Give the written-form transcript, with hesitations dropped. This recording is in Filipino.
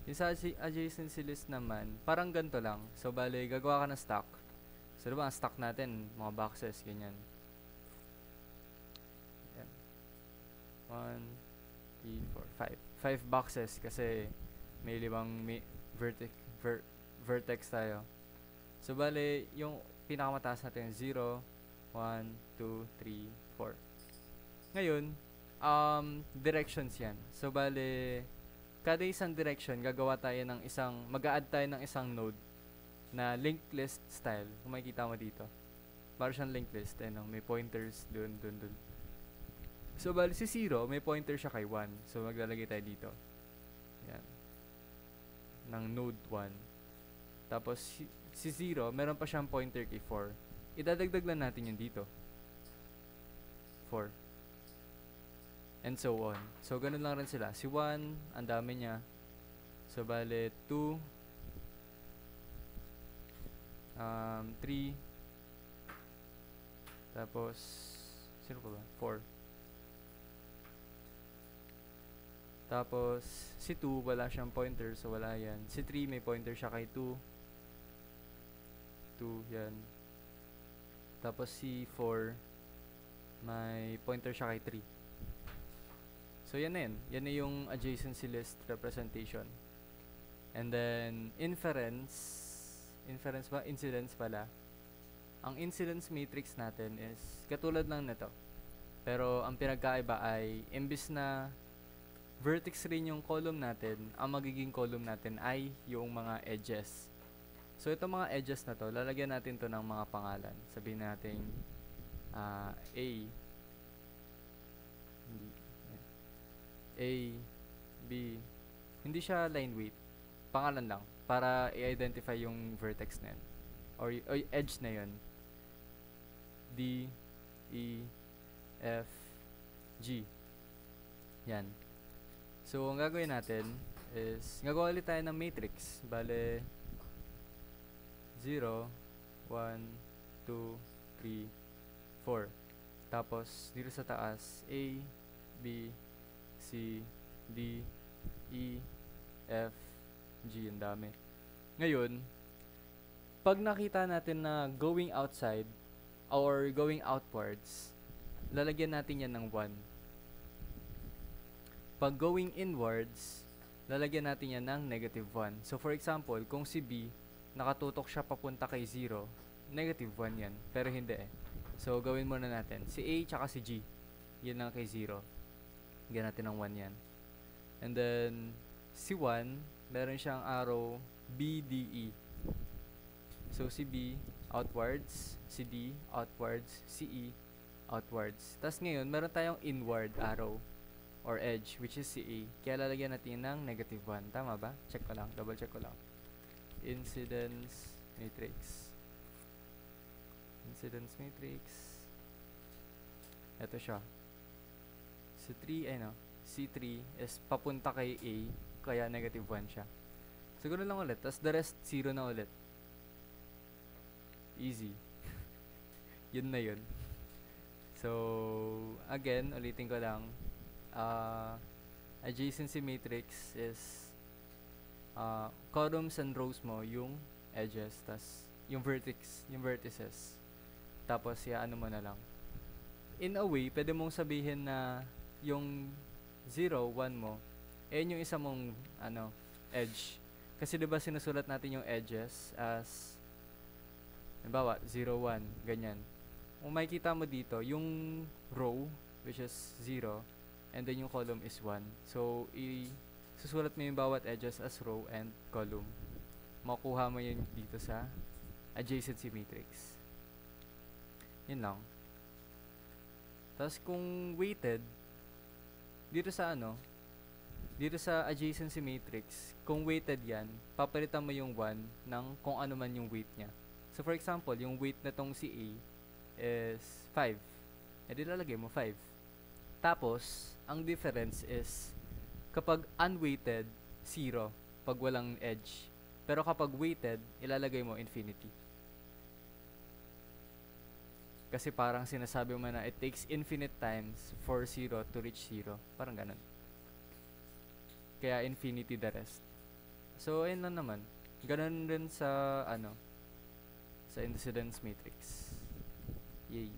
Yung sa adjacency list naman, parang ganito lang. So, bale, gagawa ka ng stack. So, diba, ang stack natin, mga boxes, ganyan. Yan. 1, 3, 4, 5. 5 boxes kasi may limang ver- vertex tayo. So, bale, yung pinakamataas natin, 0, 1, 2, 3, 4. Ngayon, directions yan. So, bale, kada isang direction, gagawa tayo ng isang, mag-a-add tayo ng isang node na linked list style. Kung makikita mo dito. Para siyang linked list. No? May pointers dun, dun, dun. So, bali si 0, may pointer siya kay 1. So, maglalagay tayo dito. Yan. Ng node 1. Tapos, si 0, meron pa siyang pointer kay 4. Idadagdag lang natin yun dito. 4. And so on. So, ganun lang rin sila. Si 1, ang dami niya. So, bale, 2, 3, tapos, sino pa ba? 4. Tapos, si 2, wala siyang pointer, so wala yan. Si 3, may pointer siya kay 2. 2, yan. Tapos, si 4, may pointer siya kay 3. So, yan na yan. Yan na yung adjacency list representation. And then, inference ba? Incidence pala. Ang incidence matrix natin is katulad lang nito. Pero, ang pinagkaiba ay, imbis na vertex rin yung column natin, ang magiging column natin ay yung mga edges. So, itong mga edges na to, lalagyan natin to ng mga pangalan. Sabihin natin, A, A, B, hindi siya line weight, pangalan lang, para i-identify yung vertex na yun, or edge na yun. D, E, F, G. Yan. So, ang gagawin natin is, gagawa ulit tayo ng matrix. Bale, 0, 1, 2, 3, 4. Tapos, dito sa taas, A, B, C, D, E, F, G. Ang dami. Ngayon, pag nakita natin na going outside or going outwards, lalagyan natin yan ng 1. Pag going inwards, lalagyan natin yan ng negative 1. So, for example, kung si B, nakatutok siya papunta kay 0, negative 1 yan. Pero hindi eh. So, gawin muna natin. Si A tsaka si G, yan lang kay 0. Lagyan natin ng 1 yan. And then, si 1, meron siyang arrow B, D, E. So, si B, outwards. Si D, outwards. Si E, outwards. Tapos ngayon, meron tayong inward arrow or edge, which is si A. Kaya lalagyan natin ng negative 1. Tama ba? Check ko lang. Double check ko lang. Incidence matrix. Incidence matrix. Ito siya. Si 3, C3 is papunta kay A, kaya negative 1 siya. Siguro lang ulit. Tapos the rest, 0 na ulit. Easy. Yun na yun. So, again, ulitin ko lang. Adjacency matrix is columns and rows mo yung edges, tas yung vertices. Tapos, ano mo na lang. In a way, pwede mong sabihin na yung 0, 1 mo, yung isa mong edge. Kasi 'di ba sinusulat natin yung edges as halimbawa 0, 1, ganyan. Kung makikita mo dito, yung row, which is 0, and then yung column is 1. So, susulat mo yung bawat edges as row and column. Makuha mo yun dito sa adjacency matrix. Yun lang. Tapos kung weighted, dito sa adjacency matrix, kung weighted yan, papalitan mo yung 1 ng kung ano man yung weight niya. So, for example, yung weight na tong si A is 5. E di lalagay mo 5. Tapos, ang difference is, kapag unweighted, 0. Pag walang edge. Pero kapag weighted, ilalagay mo infinity. Kasi parang sinasabi mo na it takes infinite times for 0 to reach 0. Parang ganun. Kaya infinity the rest. So, ayun lang naman. Ganun rin sa, ano, sa incidence matrix. Yay.